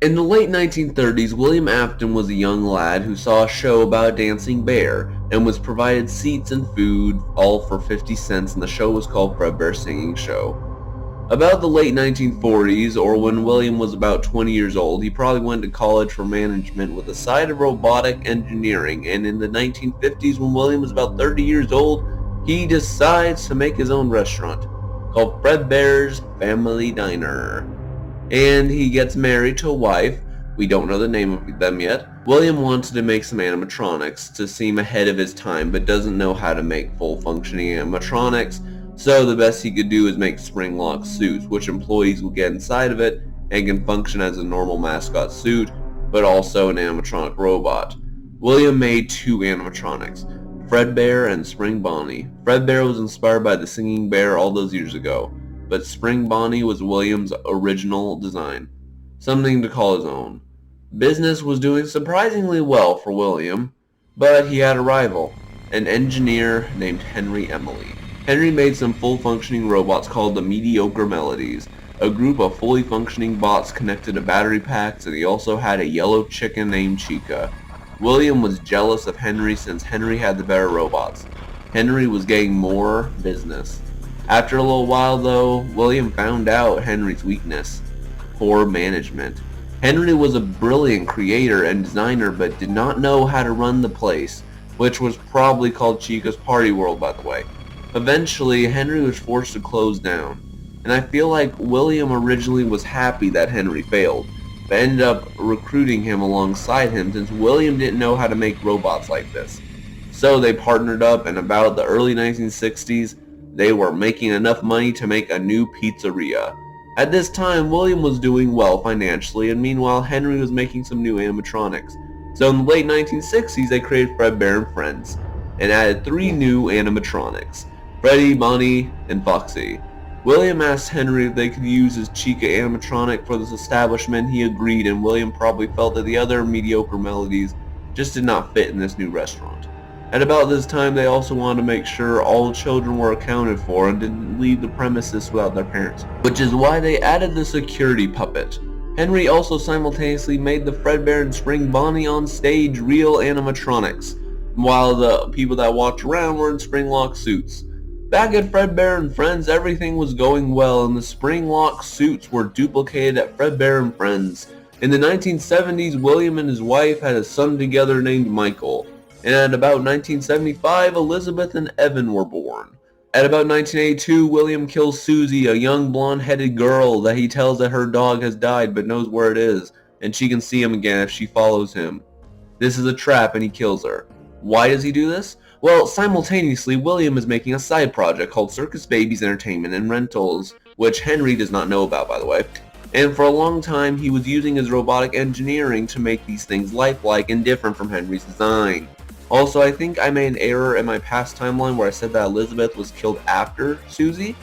In the late 1930s, William Afton was a young lad who saw a show about a dancing bear and was provided seats and food, all for 50 cents, and the show was called Fredbear's Singing Show. About the late 1940s, or when William was about 20 years old, he probably went to college for management with a side of robotic engineering, and in the 1950s, when William was about 30 years old, he decides to make his own restaurant called Fredbear's Family Diner. And he gets married to a wife. We don't know the name of them yet. William wanted to make some animatronics to seem ahead of his time, but doesn't know how to make full functioning animatronics, so the best he could do is make spring lock suits, which employees will get inside of it and can function as a normal mascot suit, but also an animatronic robot. William made two animatronics, Fredbear and Spring Bonnie. Fredbear was inspired by the singing bear all those years ago, but Spring Bonnie was William's original design, something to call his own. Business was doing surprisingly well for William, but he had a rival, an engineer named Henry Emily. Henry made some full-functioning robots called the Mediocre Melodies, a group of fully functioning bots connected to battery packs, and he also had a yellow chicken named Chica. William was jealous of Henry since Henry had the better robots. Henry was getting more business. After a little while though, William found out Henry's weakness: poor management. Henry was a brilliant creator and designer but did not know how to run the place, which was probably called Chica's Party World, by the way. Eventually, Henry was forced to close down, and I feel like William originally was happy that Henry failed, but ended up recruiting him alongside him since William didn't know how to make robots like this. So they partnered up, and about the early 1960s, they were making enough money to make a new pizzeria. At this time, William was doing well financially, and meanwhile Henry was making some new animatronics. So in the late 1960s, they created Fredbear and Friends, and added three new animatronics: Freddy, Bonnie, and Foxy. William asked Henry if they could use his Chica animatronic for this establishment. He agreed, and William probably felt that the other Mediocre Melodies just did not fit in this new restaurant. At about this time, they also wanted to make sure all children were accounted for and didn't leave the premises without their parents, which is why they added the security puppet. Henry also simultaneously made the Fredbear and Spring Bonnie on stage real animatronics, while the people that walked around were in spring-lock suits. Back at Fredbear and Friends, everything was going well, and the spring-lock suits were duplicated at Fredbear and Friends. In the 1970s, William and his wife had a son together named Michael, and at about 1975, Elizabeth and Evan were born. At about 1982, William kills Susie, a young blonde-headed girl that he tells that her dog has died but knows where it is, and she can see him again if she follows him. This is a trap, and he kills her. Why does he do this? Well, simultaneously, William is making a side project called Circus Babies Entertainment and Rentals, which Henry does not know about, by the way. And for a long time, he was using his robotic engineering to make these things lifelike and different from Henry's design. Also, I think I made an error in my past timeline where I said that Elizabeth was killed after Susie.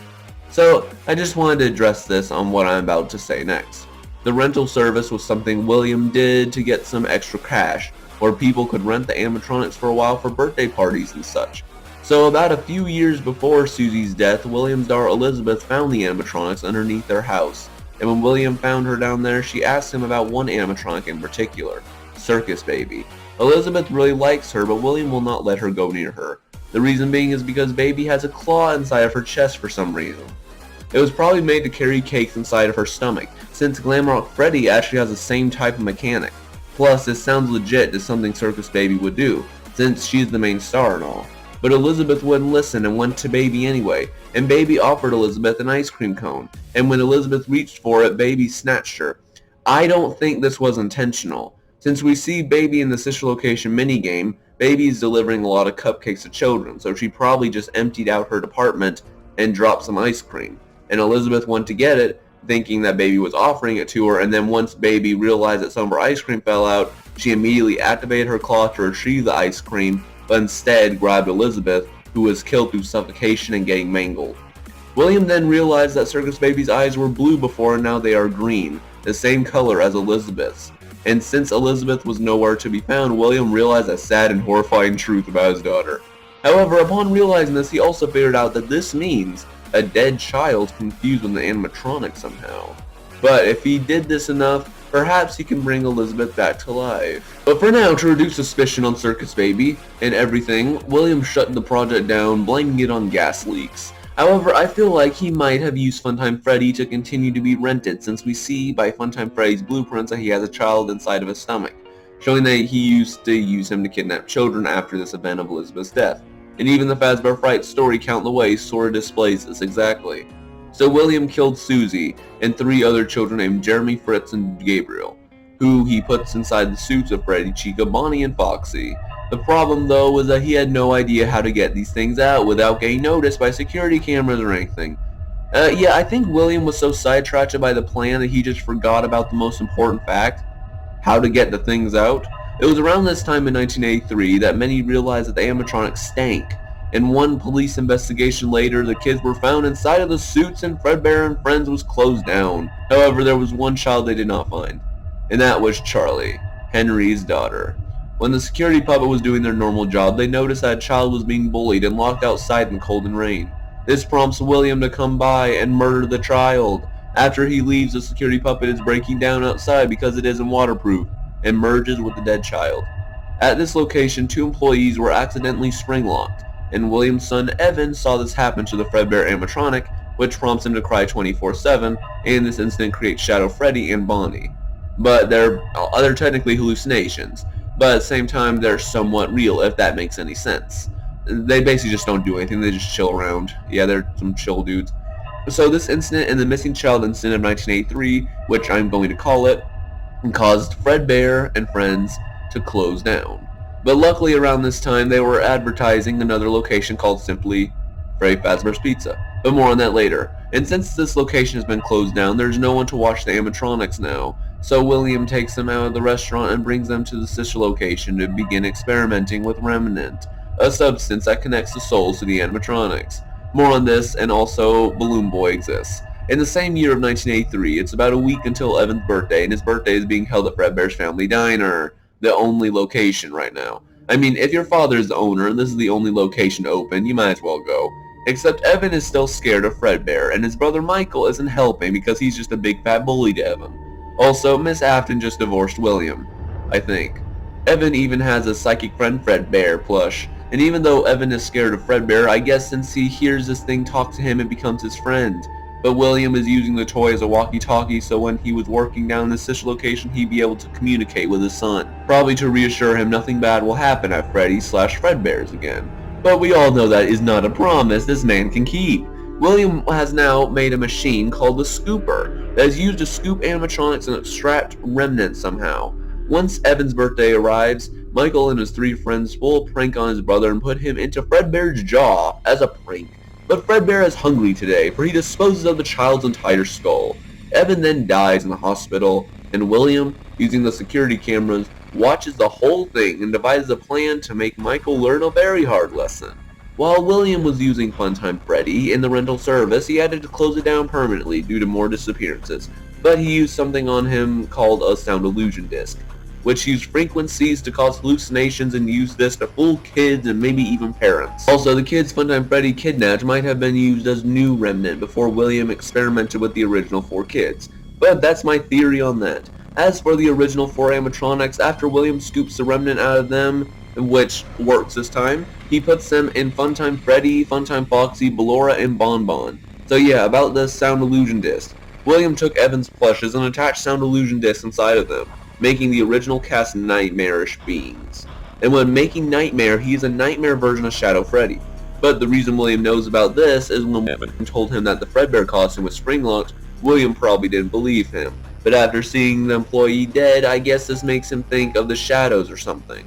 So, I just wanted to address this on what I'm about to say next. The rental service was something William did to get some extra cash, where people could rent the animatronics for a while for birthday parties and such. So about a few years before Susie's death, William's daughter Elizabeth found the animatronics underneath their house. And when William found her down there, she asked him about one animatronic in particular, Circus Baby. Elizabeth really likes her, but William will not let her go near her. The reason being is because Baby has a claw inside of her chest for some reason. It was probably made to carry cakes inside of her stomach, since Glamrock Freddy actually has the same type of mechanic. Plus, this sounds legit as something Circus Baby would do, since she's the main star and all. But Elizabeth wouldn't listen and went to Baby anyway, and Baby offered Elizabeth an ice cream cone, and when Elizabeth reached for it, Baby snatched her. I don't think this was intentional. Since we see Baby in the Sister Location minigame, Baby is delivering a lot of cupcakes to children, so she probably just emptied out her department and dropped some ice cream. And Elizabeth went to get it, thinking that Baby was offering it to her, and then once Baby realized that some of her ice cream fell out, she immediately activated her claw to retrieve the ice cream, but instead grabbed Elizabeth, who was killed through suffocation and getting mangled. William then realized that Circus Baby's eyes were blue before and now they are green, the same color as Elizabeth's. And since Elizabeth was nowhere to be found, William realized a sad and horrifying truth about his daughter. However, upon realizing this, he also figured out that this means a dead child confused with an animatronic somehow. But if he did this enough, Perhaps he can bring Elizabeth back to life. But for now, to reduce suspicion on Circus Baby and everything, William shut the project down, blaming it on gas leaks. However, I feel like he might have used Funtime Freddy to continue to be rented, since we see by Funtime Freddy's blueprints that he has a child inside of his stomach, showing that he used to use him to kidnap children after this event of Elizabeth's death. And even the Fazbear Fright story Count the Way sort of displays this exactly. So William killed Susie and 3 other children named Jeremy, Fritz, and Gabriel, who he puts inside the suits of Freddy, Chica, Bonnie, and Foxy. The problem, though, was that he had no idea how to get these things out without getting noticed by security cameras or anything. Yeah, I think William was so sidetracked by the plan that he just forgot about the most important fact: how to get the things out. It was around this time in 1983 that many realized that the animatronics stank. In one police investigation later, the kids were found inside of the suits and Fredbear and Friends was closed down. However, there was one child they did not find, and that was Charlie, Henry's daughter. When the security puppet was doing their normal job, they noticed that a child was being bullied and locked outside in the cold and rain. This prompts William to come by and murder the child. After he leaves, the security puppet is breaking down outside because it isn't waterproof, and merges with the dead child. At this location, 2 employees were accidentally spring-locked, and William's son Evan saw this happen to the Fredbear animatronic, which prompts him to cry 24/7, and this incident creates Shadow Freddy and Bonnie. But they're technically hallucinations, but at the same time they're somewhat real, if that makes any sense. They basically just don't do anything, they just chill around. Yeah, they're some chill dudes. So this incident and the missing child incident of 1983, which I'm going to call it, caused Fredbear and Friends to close down. But luckily around this time they were advertising another location called simply Freddy Fazbear's Pizza. But more on that later. And since this location has been closed down, there's no one to watch the animatronics now. So William takes them out of the restaurant and brings them to the sister location to begin experimenting with Remnant, a substance that connects the souls to the animatronics. More on this, and also Balloon Boy exists. In the same year of 1983, it's about a week until Evan's birthday, and his birthday is being held at Fredbear's Family Diner, the only location right now. I mean, if your father is the owner and this is the only location open, you might as well go. Except Evan is still scared of Fredbear, and his brother Michael isn't helping because he's just a big fat bully to Evan. Also, Miss Afton just divorced William, I think. Evan even has a psychic friend Fredbear plush, and even though Evan is scared of Fredbear, I guess since he hears this thing talk to him, it becomes his friend. But William is using the toy as a walkie-talkie, so when he was working down this sister location, he'd be able to communicate with his son, probably to reassure him nothing bad will happen at Freddy's/Fredbear's again. But we all know that is not a promise this man can keep. William has now made a machine called the Scooper that is used to scoop animatronics and extract remnants somehow. Once Evan's birthday arrives, Michael and his 3 friends pull a prank on his brother and put him into Fredbear's jaw as a prank. But Fredbear is hungry today, for he disposes of the child's entire skull. Evan then dies in the hospital, and William, using the security cameras, watches the whole thing and devises a plan to make Michael learn a very hard lesson. While William was using Funtime Freddy in the rental service, he had to close it down permanently due to more disappearances, but he used something on him called a sound illusion disc, which used frequencies to cause hallucinations and used this to fool kids and maybe even parents. Also, the kids Funtime Freddy kidnapped might have been used as new remnant before William experimented with the original 4 kids, but that's my theory on that. As for the original 4 animatronics, after William scoops the remnant out of them, which works this time, he puts them in Funtime Freddy, Funtime Foxy, Ballora, and Bon Bon. So yeah, about the sound illusion disc. William took Evan's plushes and attached sound illusion discs inside of them, making the original cast nightmarish beings. And when making Nightmare, he is a nightmare version of Shadow Freddy. But the reason William knows about this is when Evan told him that the Fredbear costume was spring-locked, William probably didn't believe him. But after seeing the employee dead, I guess this makes him think of the shadows or something.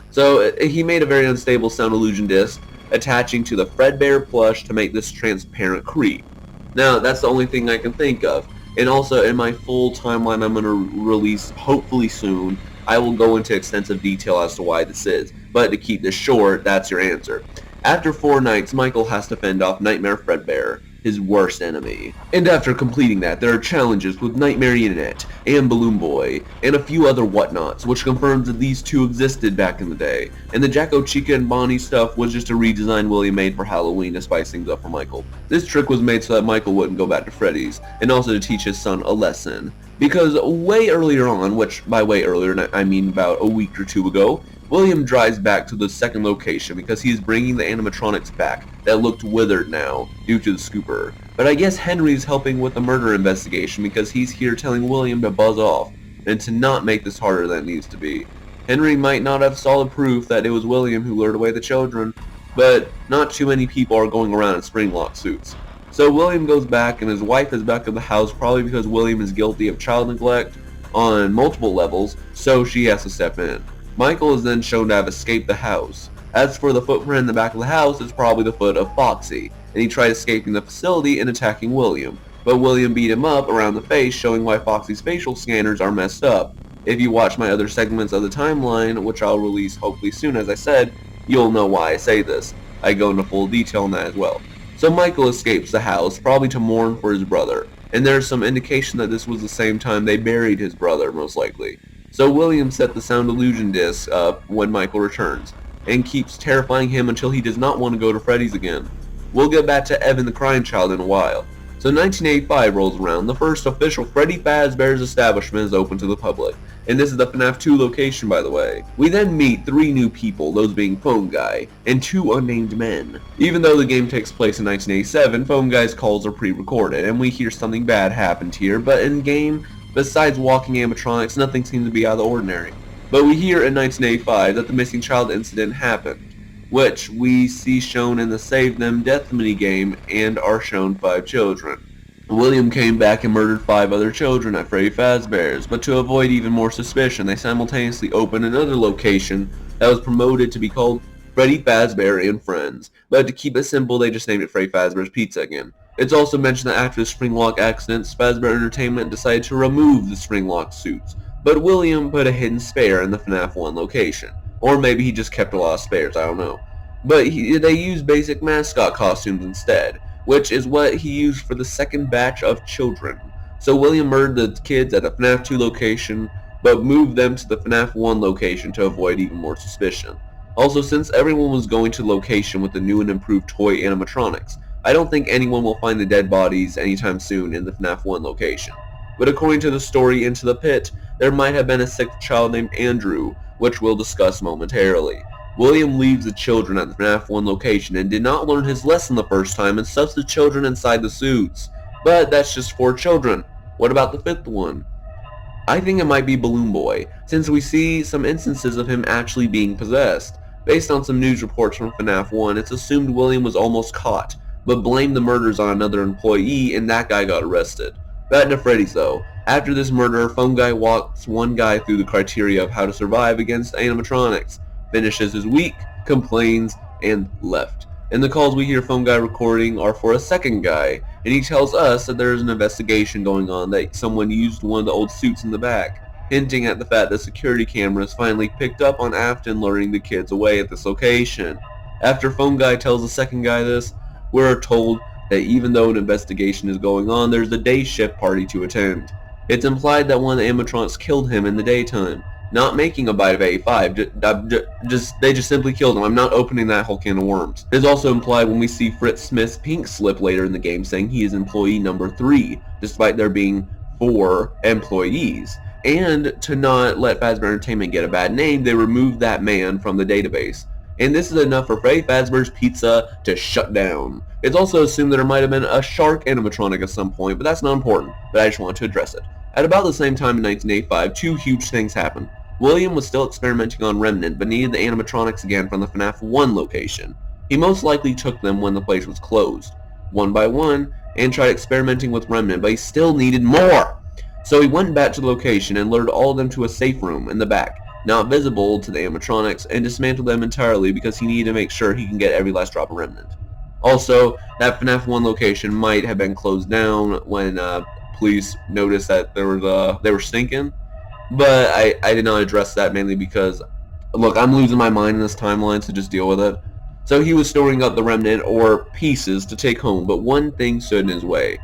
So he made a very unstable sound illusion disc, attaching to the Fredbear plush to make this transparent creep. Now, that's the only thing I can think of. And also, in my full timeline I'm going to release hopefully soon, I will go into extensive detail as to why this is. But to keep this short, that's your answer. After 4 nights, Michael has to fend off Nightmare Fredbear, his worst enemy. And after completing that, there are challenges with Nightmare Marionette and Balloon Boy, and a few other whatnots, which confirms that these 2 existed back in the day. And the Jacko, Chica, and Bonnie stuff was just a redesign William made for Halloween to spice things up for Michael. This trick was made so that Michael wouldn't go back to Freddy's, and also to teach his son a lesson. Because way earlier on, which by way earlier I mean about a week or two ago, William drives back to the second location because he is bringing the animatronics back that looked withered now due to the scooper. But I guess Henry's helping with the murder investigation because he's here telling William to buzz off and to not make this harder than it needs to be. Henry might not have solid proof that it was William who lured away the children, but not too many people are going around in spring-locked suits. So William goes back and his wife is back at the house probably because William is guilty of child neglect on multiple levels, so she has to step in. Michael is then shown to have escaped the house. As for the footprint in the back of the house, it's probably the foot of Foxy, and he tried escaping the facility and attacking William. But William beat him up around the face, showing why Foxy's facial scanners are messed up. If you watch my other segments of the timeline, which I'll release hopefully soon as I said, you'll know why I say this. I go into full detail on that as well. So Michael escapes the house, probably to mourn for his brother, and there's some indication that this was the same time they buried his brother, most likely. So William set the sound illusion disc up when Michael returns, and keeps terrifying him until he does not want to go to Freddy's again. We'll get back to Evan the Crying Child in a while. So 1985 rolls around, the first official Freddy Fazbear's establishment is open to the public, and this is the FNAF 2 location, by the way. We then meet 3 new people, those being Phone Guy, and 2 unnamed men. Even though the game takes place in 1987, Phone Guy's calls are pre-recorded, and we hear something bad happened here, but in game, besides walking animatronics, nothing seems to be out of the ordinary. But we hear in 1985 that the missing child incident happened, which we see shown in the Save Them Death minigame and are shown 5 children. William came back and murdered 5 other children at Freddy Fazbear's, but to avoid even more suspicion, they simultaneously opened another location that was promoted to be called Freddy Fazbear and Friends, but to keep it simple, they just named it Freddy Fazbear's Pizza again. It's also mentioned that after the Springlock accidents, Fazbear Entertainment decided to remove the Springlock suits, but William put a hidden spare in the FNAF 1 location. Or maybe he just kept a lot of spares, I don't know. But they used basic mascot costumes instead, which is what he used for the second batch of children. So William murdered the kids at the FNAF 2 location, but moved them to the FNAF 1 location to avoid even more suspicion. Also, since everyone was going to the location with the new and improved toy animatronics, I don't think anyone will find the dead bodies anytime soon in the FNAF 1 location. But according to the story Into the Pit, there might have been a 6th child named Andrew, which we'll discuss momentarily. William leaves the children at the FNAF 1 location and did not learn his lesson the first time and stuffs the children inside the suits. But that's just 4 children. What about the 5th one? I think it might be Balloon Boy, since we see some instances of him actually being possessed. Based on some news reports from FNAF 1, it's assumed William was almost caught, but blamed the murders on another employee and that guy got arrested. Back to Freddy's though. After this murder, Phone Guy walks one guy through the criteria of how to survive against animatronics, finishes his week, complains, and left. And the calls we hear Phone Guy recording are for a second guy, and he tells us that there is an investigation going on that someone used one of the old suits in the back, hinting at the fact that security cameras finally picked up on Afton luring the kids away at this location. After Phone Guy tells the second guy this, we're told that even though an investigation is going on, there's a day shift party to attend. It's implied that one of the animatronics killed him in the daytime, not making a bite of A5, they just simply killed him. I'm not opening that whole can of worms. It's also implied when we see Fritz Smith's pink slip later in the game saying he is employee number 3, despite there being 4 employees. And to not let Fazbear Entertainment get a bad name, they removed that man from the database. And this is enough for Freddy Fazbear's Pizza to shut down. It's also assumed that there might have been a shark animatronic at some point, but that's not important, but I just wanted to address it. At about the same time in 1985, 2 huge things happened. William was still experimenting on Remnant, but needed the animatronics again from the FNAF 1 location. He most likely took them when the place was closed, one by one, and tried experimenting with Remnant, but he still needed more! So he went back to the location and lured all of them to a safe room in the back, not visible to the animatronics, and dismantled them entirely because he needed to make sure he can get every last drop of Remnant. Also, that FNAF 1 location might have been closed down when police noticed that they were stinking, but I did not address that mainly because, look, I'm losing my mind in this timeline, so just deal with it. So he was storing up the Remnant, or pieces, to take home, but one thing stood in his way.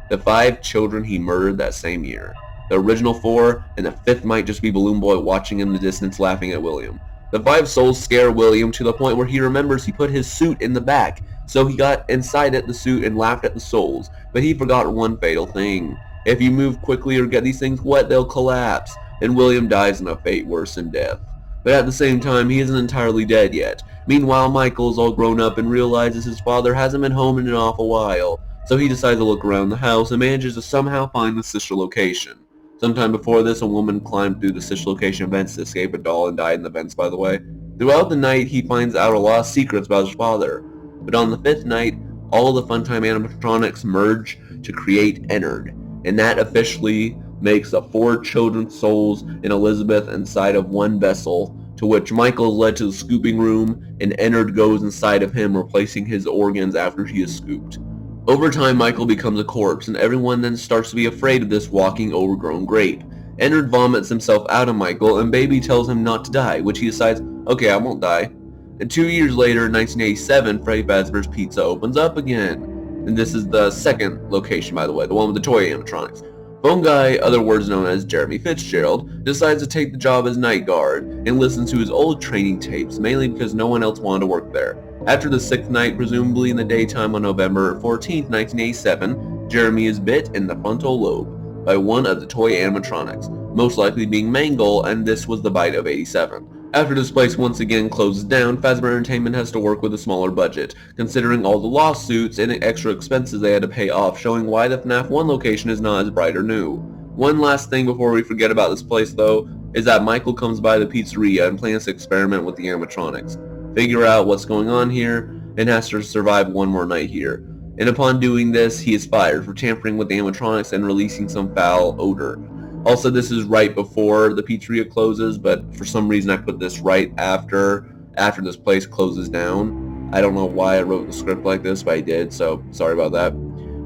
The 5 children he murdered that same year. The original 4, and the 5th might just be Balloon Boy watching in the distance laughing at William. The 5 souls scare William to the point where he remembers he put his suit in the back, so he got inside at the suit and laughed at the souls, but he forgot one fatal thing. If you move quickly or get these things wet, they'll collapse, and William dies in a fate worse than death. But at the same time, he isn't entirely dead yet. Meanwhile, Michael's all grown up and realizes his father hasn't been home in an awful while, so he decides to look around the house and manages to somehow find the sister location. Sometime before this, a woman climbed through the sister location vents to escape a doll and died in the vents, by the way. Throughout the night, he finds out a lot of secrets about his father. But on the 5th night, all the Funtime animatronics merge to create Ennard, and that officially makes the 4 children's souls in Elizabeth inside of one vessel, to which Michael is led to the scooping room, and Ennard goes inside of him, replacing his organs after he is scooped. Over time, Michael becomes a corpse, and everyone then starts to be afraid of this walking, overgrown grape. Ennard vomits himself out of Michael, and Baby tells him not to die, which he decides, okay, I won't die. And 2 years later, in 1987, Freddy Fazbear's Pizza opens up again. And this is the 2nd location, by the way, the one with the toy animatronics. Phone guy, other words known as Jeremy Fitzgerald, decides to take the job as night guard and listens to his old training tapes, mainly because no one else wanted to work there. After the 6th night, presumably in the daytime on November 14, 1987, Jeremy is bit in the frontal lobe by one of the toy animatronics, most likely being Mangle, and this was the bite of 87. After this place once again closes down, Fazbear Entertainment has to work with a smaller budget, considering all the lawsuits and extra expenses they had to pay off, showing why the FNAF 1 location is not as bright or new. One last thing before we forget about this place though, is that Michael comes by the pizzeria and plans to experiment with the animatronics, figure out what's going on here, and has to survive one more night here. And upon doing this, he is fired for tampering with the animatronics and releasing some foul odor. Also, this is right before the pizzeria closes, but for some reason I put this right after this place closes down. I don't know why I wrote the script like this, but I did, so sorry about that.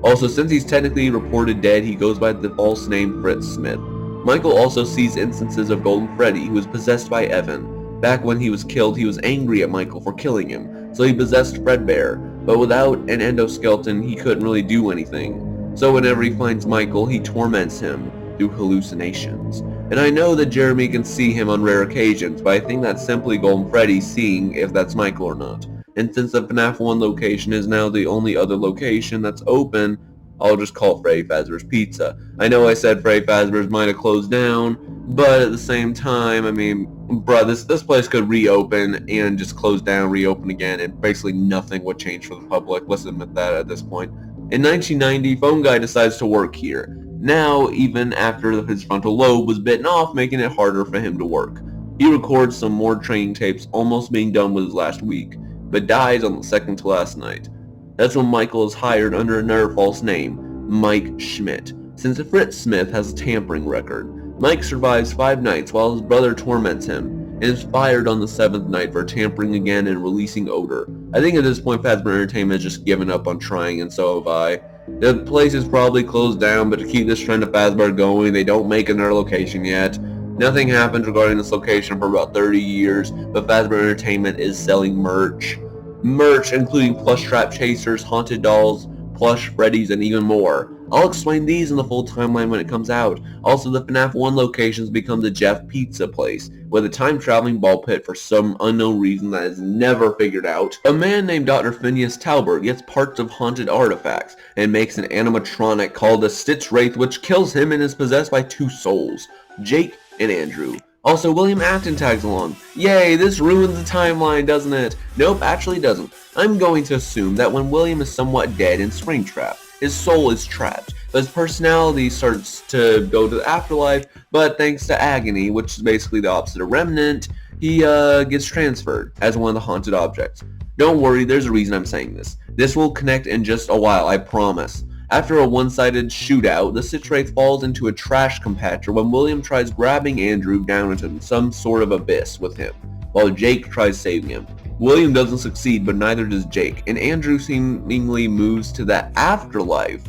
Also, since he's technically reported dead, he goes by the false name Fritz Smith. Michael also sees instances of Golden Freddy, who was possessed by Evan. Back when he was killed, he was angry at Michael for killing him, so he possessed Fredbear, but without an endoskeleton, he couldn't really do anything. So whenever he finds Michael, he torments him through hallucinations. And I know that Jeremy can see him on rare occasions, but I think that's simply Golden Freddy seeing if that's Michael or not. And since the FNAF 1 location is now the only other location that's open, I'll just call it Freddy Fazbear's Pizza. I know I said Freddy Fazbear's might have closed down, but at the same time, I mean, bruh, this place could reopen and just close down, reopen again, and basically nothing would change for the public. Let's admit that at this point. In 1990, Phone Guy decides to work here. Now, even after his frontal lobe was bitten off, making it harder for him to work. He records some more training tapes, almost being done with his last week, but dies on the 2nd to last night. That's when Michael is hired under another false name, Mike Schmidt, since Fritz Smith has a tampering record. Mike survives 5 nights while his brother torments him, and is fired on the 7th night for tampering again and releasing odor. I think at this point Fazbear Entertainment has just given up on trying, and so have I. The place is probably closed down, but to keep this trend of Fazbear going, they don't make another location yet. Nothing happens regarding this location for about 30 years, but Fazbear Entertainment is selling merch. Merch including plush trap chasers, haunted dolls, plush Freddys, and even more. I'll explain these in the full timeline when it comes out. Also, the FNAF 1 locations become the Jeff Pizza place, with a time-traveling ball pit for some unknown reason that is never figured out. A man named Dr. Phineas Talbert gets parts of haunted artifacts, and makes an animatronic called the Stitch Wraith, which kills him and is possessed by 2 souls, Jake and Andrew. Also, William Afton tags along. Yay, this ruins the timeline, doesn't it? Nope, actually doesn't. I'm going to assume that when William is somewhat dead in Springtrap, his soul is trapped, but his personality starts to go to the afterlife, but thanks to Agony, which is basically the opposite of Remnant, he gets transferred as one of the haunted objects. Don't worry, there's a reason I'm saying this. This will connect in just a while, I promise. After a one-sided shootout, the Stitch Wraith falls into a trash compactor when William tries grabbing Andrew down into some sort of abyss with him, while Jake tries saving him. William doesn't succeed, but neither does Jake, and Andrew seemingly moves to the afterlife.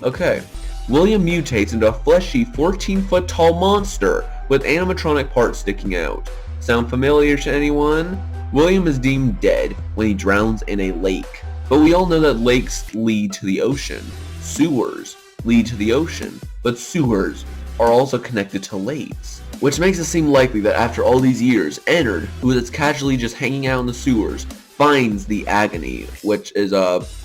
Okay, William mutates into a fleshy 14-foot tall monster with animatronic parts sticking out. Sound familiar to anyone? William is deemed dead when he drowns in a lake, but we all know that lakes lead to the ocean. Sewers lead to the ocean, but sewers are also connected to lakes, which makes it seem likely that after all these years, Ennard, who is casually just hanging out in the sewers, finds the Agony, which is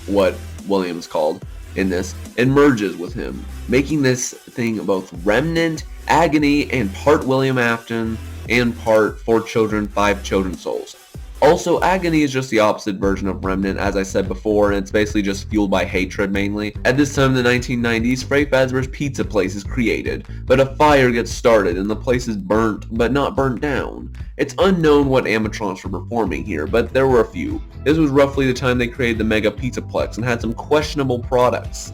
what William's called, in this and merges with him, making this thing both Remnant, Agony, and part William Afton and part 4 children, 5 children souls. Also, Agony is just the opposite version of Remnant, as I said before, and it's basically just fueled by hatred mainly. At this time in the 1990s, Freddy Fazbear's Pizza Place is created, but a fire gets started and the place is burnt, but not burnt down. It's unknown what animatronics were performing here, but there were a few. This was roughly the time they created the Mega Pizzaplex and had some questionable products.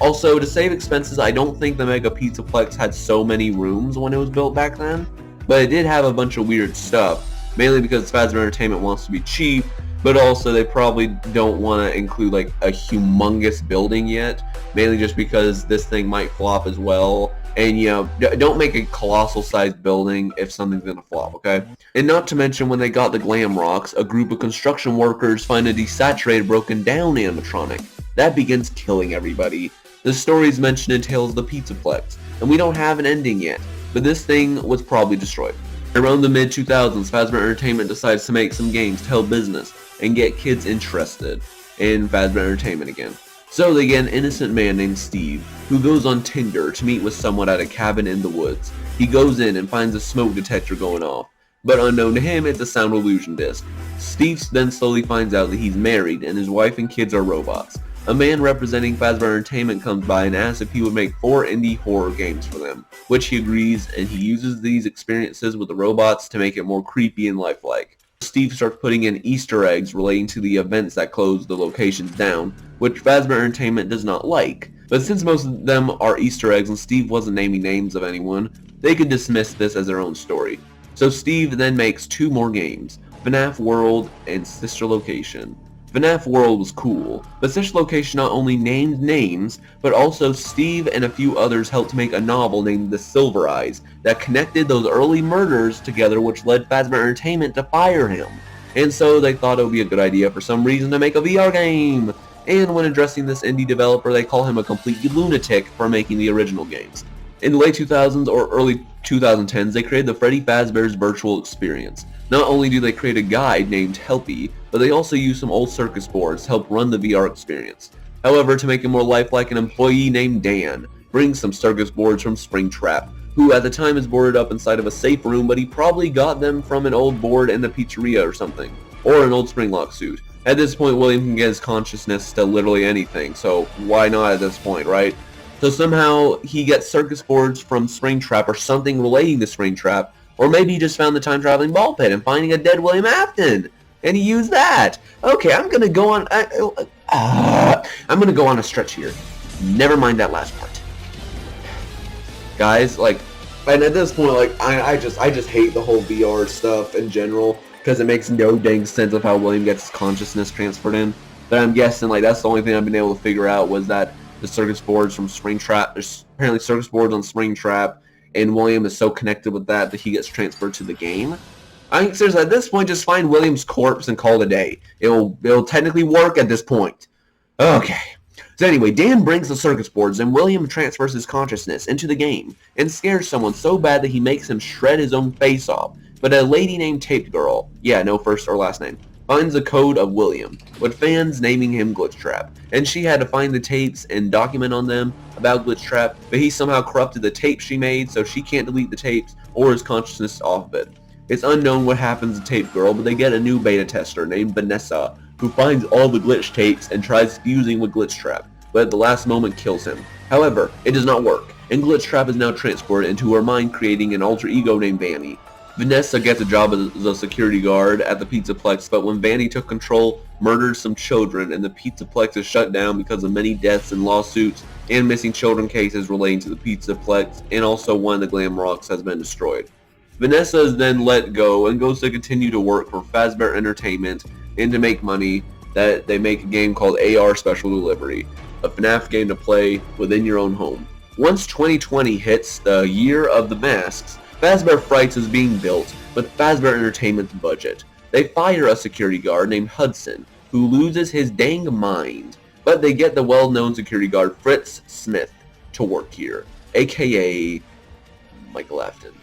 Also, to save expenses, I don't think the Mega Pizzaplex had so many rooms when it was built back then, but it did have a bunch of weird stuff. Mainly because Fazbear Entertainment wants to be cheap, but also they probably don't want to include like a humongous building yet, mainly just because this thing might flop as well. And you know, don't make a colossal sized building if something's gonna flop, okay? And not to mention, when they got the Glam Rocks, a group of construction workers find a desaturated, broken down animatronic. That begins killing everybody. The story is mentioned in Tales of the Pizzaplex, and we don't have an ending yet, but this thing was probably destroyed. Around the mid-2000s, Fazbear Entertainment decides to make some games to help business and get kids interested in Fazbear Entertainment again. So they get an innocent man named Steve, who goes on Tinder to meet with someone at a cabin in the woods. He goes in and finds a smoke detector going off, but unknown to him, it's a sound illusion disc. Steve then slowly finds out that he's married and his wife and kids are robots. A man representing Fazbear Entertainment comes by and asks if he would make 4 indie horror games for them, which he agrees, and he uses these experiences with the robots to make it more creepy and lifelike. Steve starts putting in Easter eggs relating to the events that close the locations down, which Fazbear Entertainment does not like. But since most of them are Easter eggs and Steve wasn't naming names of anyone, they could dismiss this as their own story. So Steve then makes 2 more games, FNAF World and Sister Location. FNAF World was cool, but Sister Location not only named names, but also Steve and a few others helped make a novel named The Silver Eyes that connected those early murders together, which led Fazbear Entertainment to fire him. And so they thought it would be a good idea for some reason to make a VR game. And when addressing this indie developer, they call him a complete lunatic for making the original games. In the late 2000s or early 2010s, they created the Freddy Fazbear's Virtual Experience. Not only do they create a guide named Helpy, but they also use some old circus boards to help run the VR experience. However, to make it more lifelike, an employee named Dan brings some circus boards from Springtrap, who at the time is boarded up inside of a safe room, but he probably got them from an old board in the pizzeria or something, or an old Springlock suit. At this point, William can get his consciousness to literally anything, so why not at this point, right? So somehow he gets circus boards from Springtrap or something relating to Springtrap, or maybe he just found the time-traveling ball pit and finding a dead William Afton, and he used that. Okay, I'm gonna go on a stretch here. Never mind that last part. Guys, like, and at this point, like, I just hate the whole VR stuff in general, because it makes no dang sense of how William gets his consciousness transferred in. But I'm guessing, like, that's the only thing I've been able to figure out was that the circus boards from Springtrap, there's apparently circus boards on Springtrap, and William is so connected with that he gets transferred to the game. I think seriously, at this point, just find William's corpse and call it a day. It'll technically work at this point. Okay. So anyway, Dan brings the circus boards, and William transfers his consciousness into the game, and scares someone so bad that he makes him shred his own face off. But a lady named Taped Girl, yeah, no first or last name, finds the code of William, with fans naming him Glitchtrap, and she had to find the tapes and document on them about Glitchtrap, but he somehow corrupted the tapes she made, so she can't delete the tapes or his consciousness off of it. It's unknown what happens to Tape Girl, but they get a new beta tester named Vanessa, who finds all the glitch tapes and tries fusing with Glitchtrap, but at the last moment kills him. However, it does not work, and Glitchtrap is now transported into her mind, creating an alter ego named Vanny. Vanessa gets a job as a security guard at the Pizzaplex, but when Vanny took control, murders some children, and the Pizzaplex is shut down because of many deaths and lawsuits and missing children cases relating to the Pizzaplex, and also one of the Glam Rocks has been destroyed. Vanessa is then let go and goes to continue to work for Fazbear Entertainment and to make money that they make a game called AR Special Delivery, a FNAF game to play within your own home. Once 2020 hits, the year of the masks, Fazbear Frights is being built with Fazbear Entertainment's budget. They fire a security guard named Hudson, who loses his dang mind, but they get the well-known security guard Fritz Smith to work here, aka Michael Afton.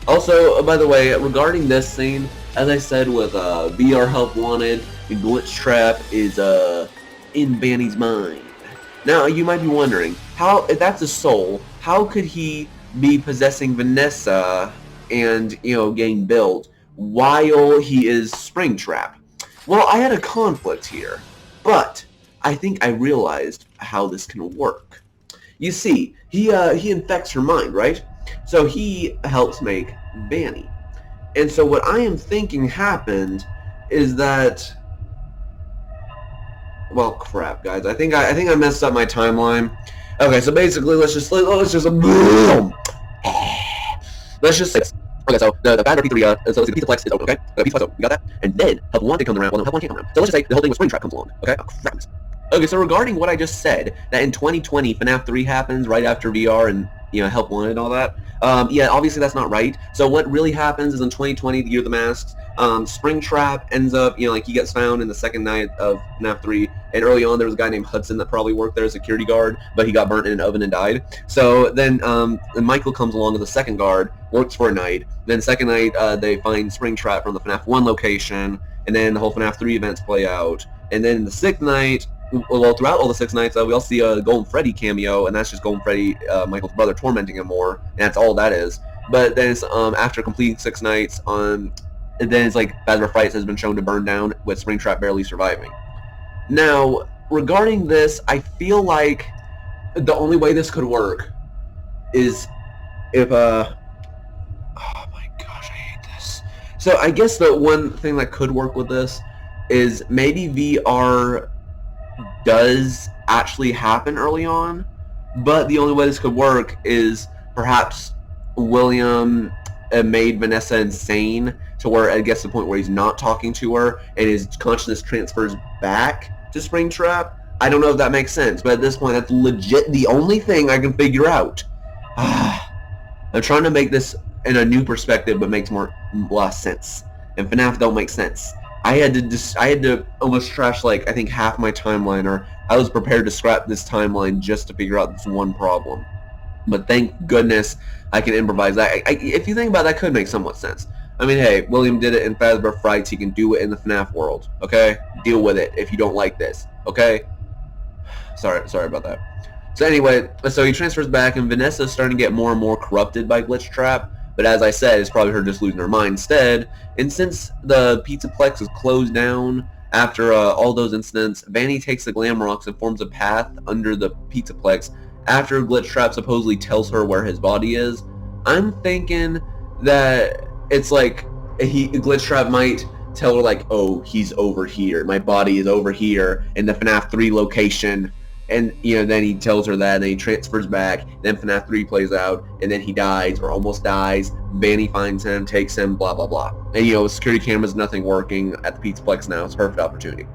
Also, by the way, regarding this scene, as I said with VR Help Wanted, Glitchtrap is in Banny's mind. Now, you might be wondering, how, if that's a soul, how could he be possessing Vanessa and, getting built while he is Springtrap? Well, I had a conflict here, but I think I realized how this can work. You see, he infects her mind, right? So he helps make Banny. And so what I am thinking happened is that, well, crap, guys. I think I messed up my timeline. Okay, so basically, let's just boom. Let's just say this. Okay, so the bad pizzeria, so the pizza plex is open, okay? The pizza plex is open, you got that? And then Help Wanted comes around. Well, no, Help Wanted can't come around. So let's just say the whole thing with Springtrap comes along, okay? Oh, crap. Okay, so regarding what I just said, that in 2020 FNAF 3 happens right after VR and Help Wanted and all that. Yeah, obviously that's not right. So what really happens is in 2020, the year of the masks, Springtrap ends up, he gets found in the second night of FNAF 3, and early on there was a guy named Hudson that probably worked there as a security guard, but he got burnt in an oven and died. So then Michael comes along as a second guard, works for a night. Then second night they find Springtrap from the FNAF 1 location, and then the whole FNAF 3 events play out. And then the sixth night, well, throughout all the 6 nights, we all see a Golden Freddy cameo, and that's just Golden Freddy, Michael's brother, tormenting him more, and that's all that is. But then it's, after completing 6 nights, and then it's like Fazbear Frights has been shown to burn down, with Springtrap barely surviving. Now, regarding this, I feel like the only way this could work is if, oh my gosh, I hate this. So I guess the one thing that could work with this is maybe VR does actually happen early on, but the only way this could work is perhaps William made Vanessa insane to where it gets to the point where he's not talking to her and his consciousness transfers back to Springtrap. I don't know if that makes sense, but at this point that's legit the only thing I can figure out. I'm trying to make this in a new perspective but makes less sense, and FNAF don't make sense. I had to almost trash, like, I think half my timeline, or I was prepared to scrap this timeline just to figure out this one problem. But thank goodness I can improvise that. If you think about it, that could make somewhat sense. I mean, hey, William did it in Fazbear Frights. He can do it in the FNAF world, okay? Deal with it if you don't like this, okay? Sorry about that. So anyway, so he transfers back, and Vanessa's starting to get more and more corrupted by Glitchtrap. But as I said, it's probably her just losing her mind instead. And since the Pizzaplex is closed down after all those incidents, Vanny takes the Glam Rocks and forms a path under the Pizzaplex after Glitchtrap supposedly tells her where his body is. I'm thinking that it's like Glitchtrap might tell her, like, oh, he's over here. My body is over here in the FNAF 3 location. And, then he tells her that, and then he transfers back, then FNAF 3 plays out, and then he dies, or almost dies. Vanny finds him, takes him, blah, blah, blah. And, with security cameras, nothing working at the Pizzaplex now. It's a perfect opportunity.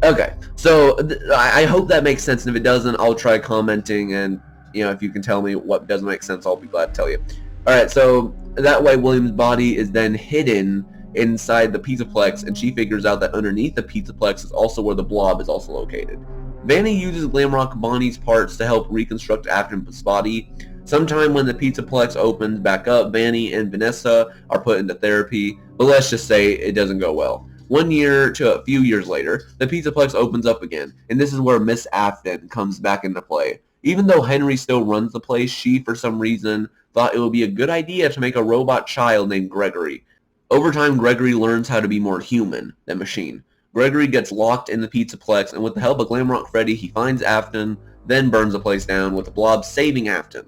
Okay, so I hope that makes sense, and if it doesn't, I'll try commenting, and, if you can tell me what doesn't make sense, I'll be glad to tell you. Alright, so that way William's body is then hidden inside the Pizzaplex, and she figures out that underneath the Pizzaplex is also where the blob is also located. Vanny uses Glamrock Bonnie's parts to help reconstruct Afton's body. Sometime when the Pizzaplex opens back up, Vanny and Vanessa are put into therapy, but let's just say it doesn't go well. 1 year to a few years later, the Pizzaplex opens up again, and this is where Miss Afton comes back into play. Even though Henry still runs the place, she, for some reason, thought it would be a good idea to make a robot child named Gregory. Over time, Gregory learns how to be more human than machine. Gregory gets locked in the Pizzaplex, and with the help of Glamrock Freddy, he finds Afton, then burns the place down, with the blob saving Afton.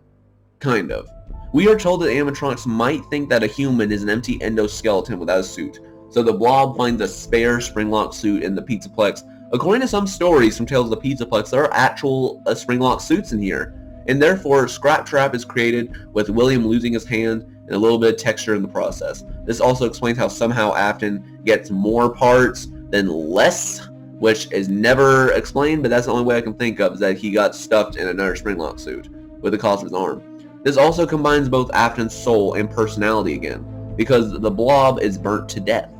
Kind of. We are told that animatronics might think that a human is an empty endoskeleton without a suit, so the blob finds a spare spring-lock suit in the Pizzaplex. According to some stories from Tales of the Pizzaplex, there are actual spring-lock suits in here, and therefore Scrap Trap is created with William losing his hand and a little bit of texture in the process. This also explains how somehow Afton gets more parts than less, which is never explained, but that's the only way I can think of, is that he got stuffed in another springlock suit with the cost of his arm. This also combines both Afton's soul and personality again, because the blob is burnt to death.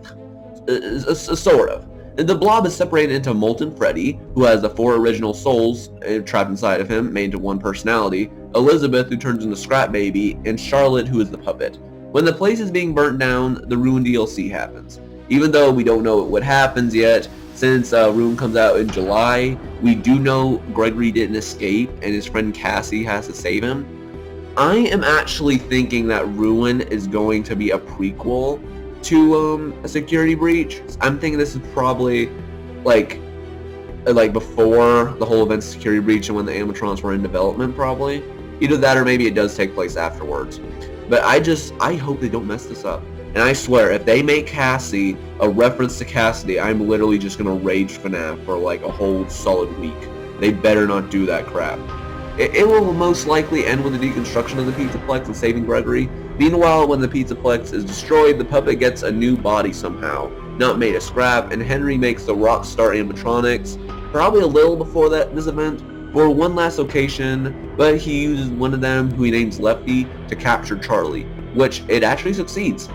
Sort of. The blob is separated into Molten Freddy, who has the 4 original souls trapped inside of him, made into one personality, Elizabeth, who turns into Scrap Baby, and Charlotte, who is the puppet. When the place is being burnt down, the Ruin DLC happens. Even though we don't know what happens yet, Since Ruin comes out in July, we do know Gregory didn't escape and his friend Cassie has to save him. I am actually thinking that Ruin is going to be a prequel to a Security Breach. I'm thinking this is probably like before the whole event Security Breach and when the animatronics were in development, probably. Either that or maybe it does take place afterwards. But I hope they don't mess this up. And I swear, if they make Cassie a reference to Cassidy, I'm literally just gonna rage FNAF for like a whole solid week. They better not do that crap. It will most likely end with the deconstruction of the Pizzaplex and saving Gregory. Meanwhile, when the Pizzaplex is destroyed, the puppet gets a new body somehow, not made of scrap, and Henry makes the Rockstar animatronics, probably a little before this event, for one last occasion, but he uses one of them, who he names Lefty, to capture Charlie, which it actually succeeds.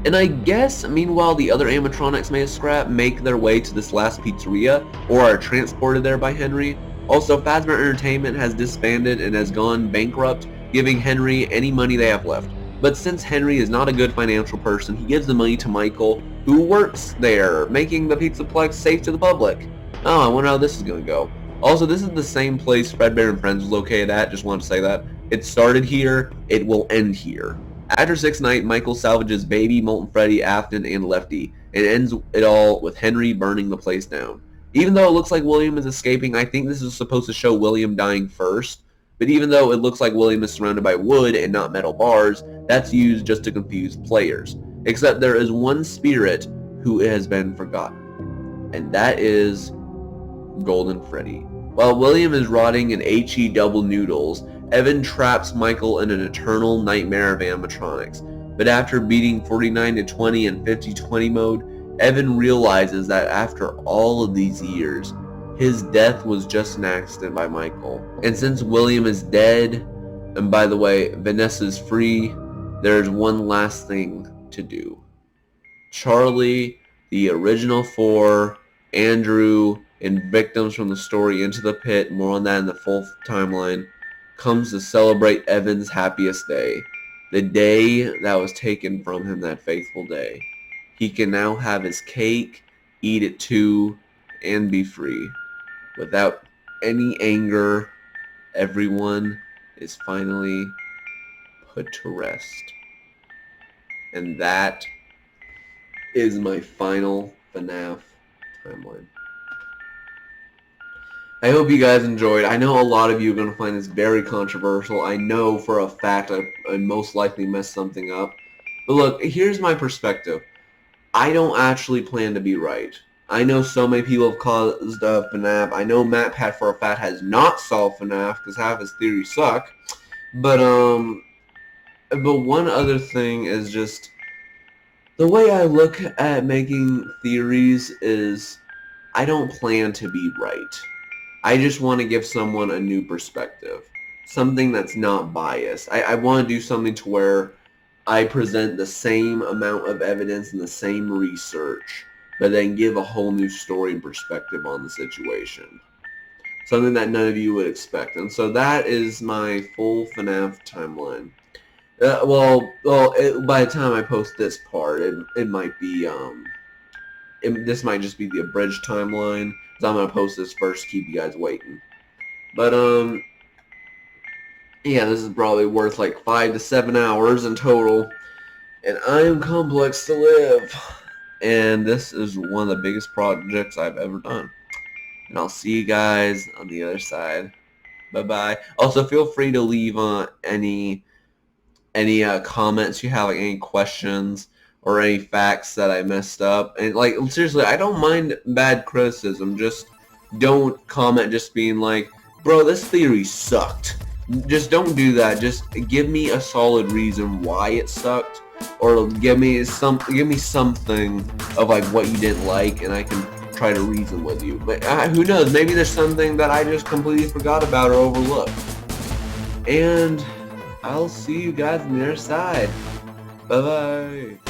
And I guess, meanwhile, the other animatronics made of scrap make their way to this last pizzeria, or are transported there by Henry. Also, Fazbear Entertainment has disbanded and has gone bankrupt, giving Henry any money they have left. But since Henry is not a good financial person, he gives the money to Michael, who works there, making the Pizzaplex safe to the public. Oh, I wonder how this is going to go. Also, this is the same place Fredbear and Friends was located at, just wanted to say that. It started here, it will end here. After 6th night, Michael salvages Baby, Molten Freddy, Afton, and Lefty, and ends it all with Henry burning the place down. Even though it looks like William is escaping, I think this is supposed to show William dying first. But even though it looks like William is surrounded by wood and not metal bars, that's used just to confuse players. Except there is one spirit who has been forgotten, and that is Golden Freddy. While William is rotting in HE double noodles, Evan traps Michael in an eternal nightmare of animatronics. But after beating 49-20 in 50-20 mode, Evan realizes that after all of these years, his death was just an accident by Michael. And since William is dead, and by the way, Vanessa's free, there's one last thing to do. Charlie, the original 4, Andrew, and victims from the story Into the Pit, more on that in the full timeline, comes to celebrate Evan's happiest day. The day that was taken from him, that faithful day. He can now have his cake, eat it too, and be free. Without any anger, everyone is finally put to rest. And that is my final FNAF timeline. I hope you guys enjoyed. I know a lot of you are going to find this very controversial. I know for a fact I most likely messed something up. But look, here's my perspective. I don't actually plan to be right. I know so many people have caused FNAF. I know MatPat for a fact has not solved FNAF because half his theories suck. But one other thing is just the way I look at making theories is I don't plan to be right. I just want to give someone a new perspective. Something that's not biased. I want to do something to where I present the same amount of evidence and the same research, but then give a whole new story and perspective on the situation. Something that none of you would expect. And so that is my full FNAF timeline. By the time I post this part, it might be, this might just be the abridged timeline. So I'm going to post this first to keep you guys waiting. But, yeah, this is probably worth like 5 to 7 hours in total. And I am complex to live. And this is one of the biggest projects I've ever done. And I'll see you guys on the other side. Bye-bye. Also, feel free to leave any comments you have, like any questions or any facts that I messed up. And like, seriously, I don't mind bad criticism. Just don't comment just being like, bro, this theory sucked. Just don't do that. Just give me a solid reason why it sucked, or give me something of like what you didn't like, and I can try to reason with you. But who knows? Maybe there's something that I just completely forgot about or overlooked. And I'll see you guys on the other side. Bye bye.